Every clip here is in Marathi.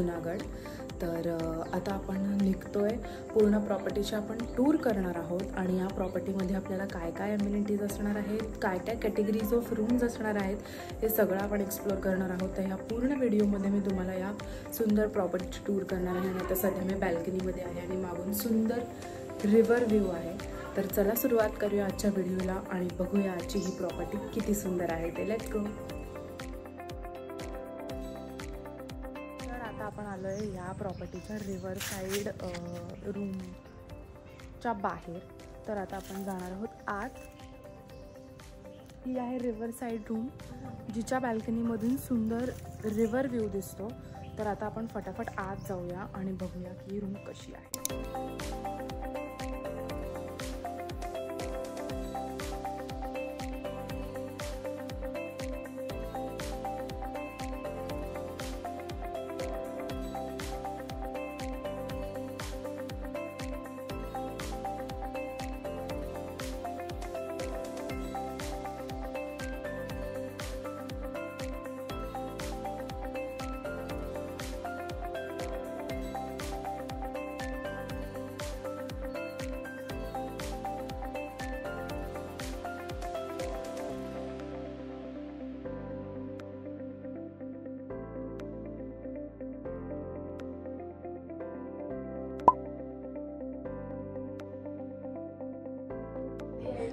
जुनागड। तर आता आपण निघतोय, पूर्ण प्रॉपर्टीची आपण टूर करणार आहोत आणि या प्रॉपर्टीमध्ये आपल्याला काय काय अम्युनिटीज असणार आहेत, काय काय कॅटेगरीज ऑफ रूम्स असणार आहेत, हे सगळं आपण एक्सप्लोर करणार आहोत। तर ह्या पूर्ण व्हिडिओमध्ये मी तुम्हाला या सुंदर प्रॉपर्टीची टूर करणार आहे। आणि आता सध्या मी बॅल्कनीमध्ये आहे आणि मागून सुंदर रिव्हर व्ह्यू आहे। तर चला सुरुवात करूया आजच्या व्हिडिओला आणि बघूया आजची ही प्रॉपर्टी किती सुंदर आहे ते। Let's go. तर आता आपण आलोय या प्रॉपर्टीच्या रिव्हर साइड रूमच्या बाहेर। तर आता आपण जाणार आहोत आत। ही आहे रिव्हर साइड रूम, जिच्या बॅल्कनीमधून सुंदर रिव्हर व्ह्यू दिसतो। तर आता आपण फटाफट आत जाऊया आणि बघूया की ही रूम कशी आहे।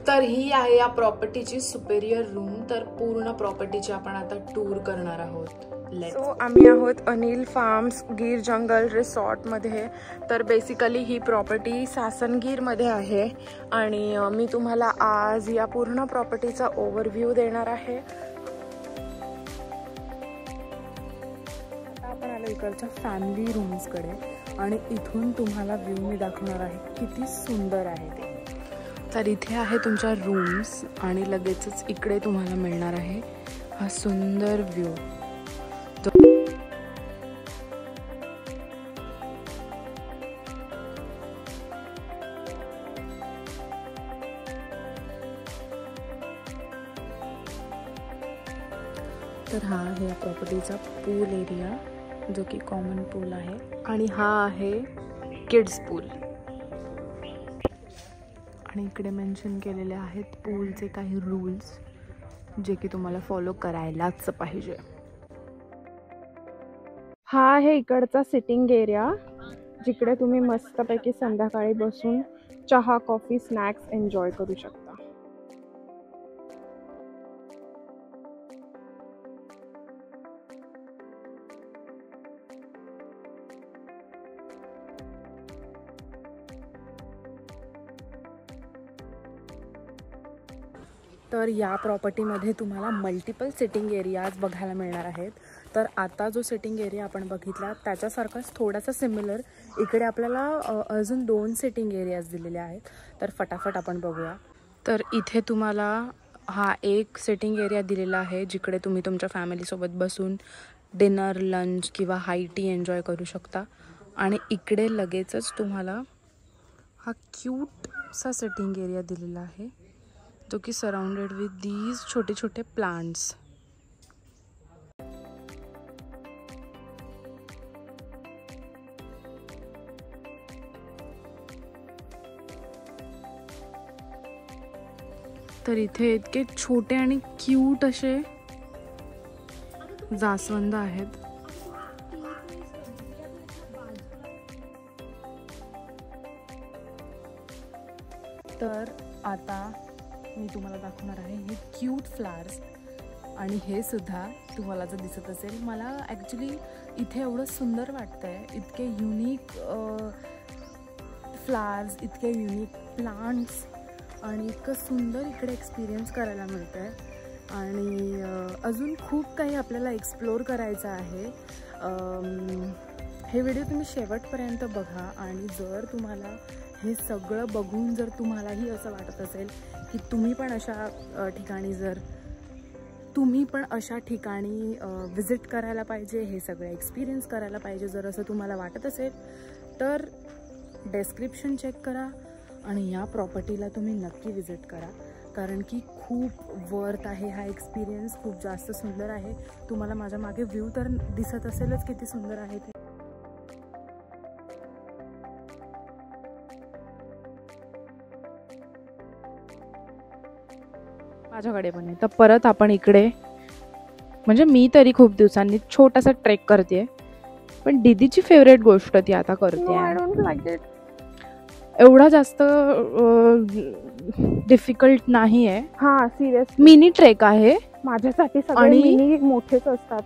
तर ही आहे या प्रॉपर्टीची सुपेरियर रूम। तर पूर्ण प्रॉपर्टीची आपण आता टूर करणार आहोत। सो आम्ही आहोत अनिल फार्म्स गिर जंगल रिसॉर्ट मध्ये। तर बेसिकली ही प्रॉपर्टी सासनगीर मध्ये आहे आणि मी तुम्हाला आज या पूर्ण प्रॉपर्टीचा ओव्हरव्ह्यू देणार आहे। आता आपण आलो इकडच्या फॅमिली रूम्स कडे आणि इथून तुम्हाला व्ह्यू मी दाखवणार आहे किती सुंदर आहे ते। तर इथे आहे तुमच्या रूम्स आणि लगेचच इकडे तुम्हाला मिळणार आहे हा सुंदर व्ह्यू। तर हा आहे या प्रॉपर्टीचा पूल एरिया, जो की कॉमन पूल आहे आणि हा आहे किड्स पूल। आणि इकडे मेन्शन केलेले आहेत पूलचे काही रूल्स, जे की तुम्हाला फॉलो करायलाच पाहिजे। हा आहे इकडचा सिटिंग एरिया, जिकडे तुम्ही मस्तपैकी संध्याकाळी बसून चहा कॉफी स्नॅक्स एन्जॉय करू शकता। तर या प्रॉपर्टीमध्ये तुम्हाला मल्टिपल सिटिंग एरियाज बघायला मिळणार आहेत। तर आता जो सिटिंग एरिया आपण बघितला त्याच्यासारखाच थोडासा सिमिलर इकडे आपल्याला अजून 2 सिटिंग एरियाज दिलेले आहेत। तर फटाफट आपण बघूया। तर इथे तुम्हाला हा एक सिटिंग एरिया दिलेला आहे, जिकडे तुम्ही तुमच्या फॅमिलीसोबत बसून डिनर, लंच किंवा हाय टी एन्जॉय करू शकता। आणि इकडे लगेचच तुम्हाला हा क्यूटसा सिटिंग एरिया दिलेला आहे, जो कि सराउंडेड विथ दीज छोटे छोटे प्लांट्स। तर इथे इतके छोटे आणि क्यूट असे जास्वंद आहेत। तर आता मी तुम्हाला दाखवणार आहे हे क्यूट फ्लावर्स, आणि हे सुद्धा तुम्हाला जर दिसत असेल, मला ॲक्च्युली इथे एवढं सुंदर वाटतंय। इतके युनिक फ्लावर्स, इतके युनिक प्लांट्स आणि इतकं सुंदर इकडे एक्सपिरियन्स करायला मिळतं आहे। आणि अजून खूप काही आपल्याला एक्सप्लोर करायचं आहे। हे व्हिडिओ तुम्ही शेवटपर्यंत बघा आणि जर तुम्हाला हे सगळं बघून जर तुम्हालाही असं वाटत असेल की तुम्ही पण अशा ठिकाणी विजिट करायला पाहिजे, हे सगळं एक्सपिरियन्स करायला पाहिजे, जर असं तुम्हाला वाटत असेल तर डेस्क्रिप्शन चेक करा आणि या प्रॉपर्टीला तुम्ही नक्की विजिट करा, कारण की खूप वर्थ आहे हा एक्सपिरियन्स। खूप जास्त सुंदर आहे। तुम्हाला माझ्या मागे व्ह्यू तर दिसत असेलच किती सुंदर आहे ते। माझ्याकडे पण आहे. तर परत आपण इकडे, म्हणजे मी तरी खूप दिवसांनी छोटासा ट्रेक करते, पण दीदीची फेवरेट गोष्ट ती आता करते. I don't like it. एवढा जास्त डिफिकल्ट नाही आहे. हा सिरियस, मिनी ट्रेक आहे माझ्यासाठी सगळे आणि- मिनी मोठेच असतात.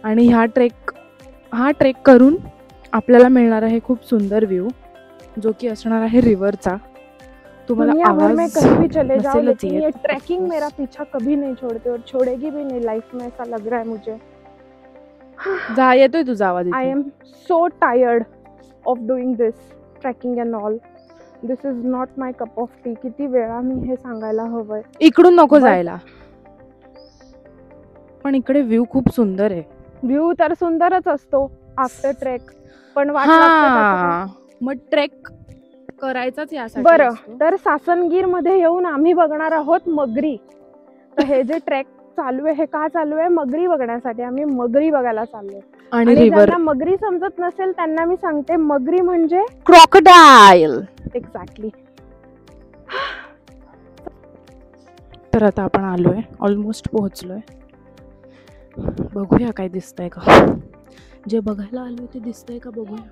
आणि हा ट्रेक करून आपल्याला मिळणार आहे खूप सुंदर व्ह्यू, जो की असणार आहे रिव्हरचा. तुम्हाला दुनिया भर में आवाज कहीं भी चले जाओ, नसेलच लेकिन येत. ये ट्रैकिंग मेरा पीछा कभी नहीं छोड़ती और छोड़ेगी भी नहीं लाइफ में, ऐसा लग रहा है मुझे. जा, येतोय तुझा आवाज I इथे. am so tired of doing this trekking and all. This is not my cup of tea. किती वेळा मी हे सांगायला हवंय. इकडून नको But- जायला, पण इकडे व्ह्यू खूप सुंदर आहे. व्ह्यू तर सुंदरच असतो आफ्टर ट्रेक, पण वाट लागते त्याच्यासाठी. हा, मग ट्रेक करायचाच यासाठी बरं, असतो. तर सासनगीर मध्ये येऊन आम्ही बघणार आहोत मगरी. तर हे जे ट्रेक चालू आहे, हे का चालू आहे? मगरी बघण्यासाठी. आम्ही मगरी बघायला चाललोय. आणि आणि रिव्हर, ज्यांना मगरी समजत नसेल त्यांना मी सांगते, मगरी म्हणजे क्रॉकडाईल. एक्झॅक्टली. तर आता आपण आलोय, ऑलमोस्ट पोहोचलोय. बघूया काय दिसतंय का, जे बघायला आलोय ते दिसतंय का बघूया.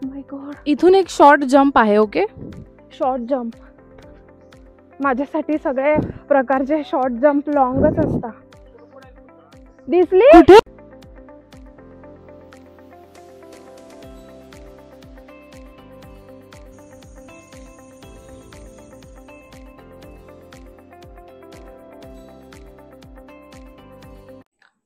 माय गॉड, इथून एक शॉर्ट जंप आहे. Okay, short jump. माझ्यासाठी सगळे प्रकारचे शॉर्ट जम्प लॉंगच असतात. दिसली? कुठे?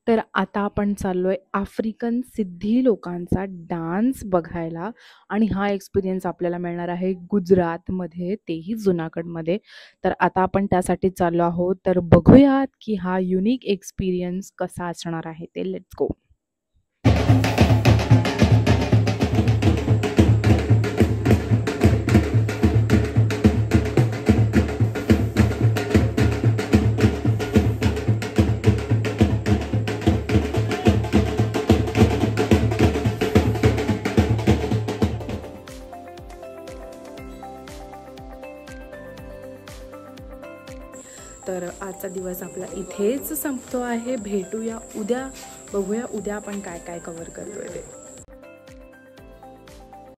तर आता आपण चाललोय आफ्रिकन सिद्धी लोकांचा डान्स बघायला, आणि हा एक्सपिरियन्स आपल्याला मिळणार आहे गुजरातमध्ये, तेही जुनागडमध्ये. तर आता आपण त्यासाठी चाललो आहोत. तर बघूयात की हा युनिक एक्सपिरियन्स कसा असणार आहे ते. Let's go. तर आजचा दिवस आपला इथेच संपतो आहे. भेटूया उद्या, बघूया उद्या आपण काय काय कव्हर करतोय ते.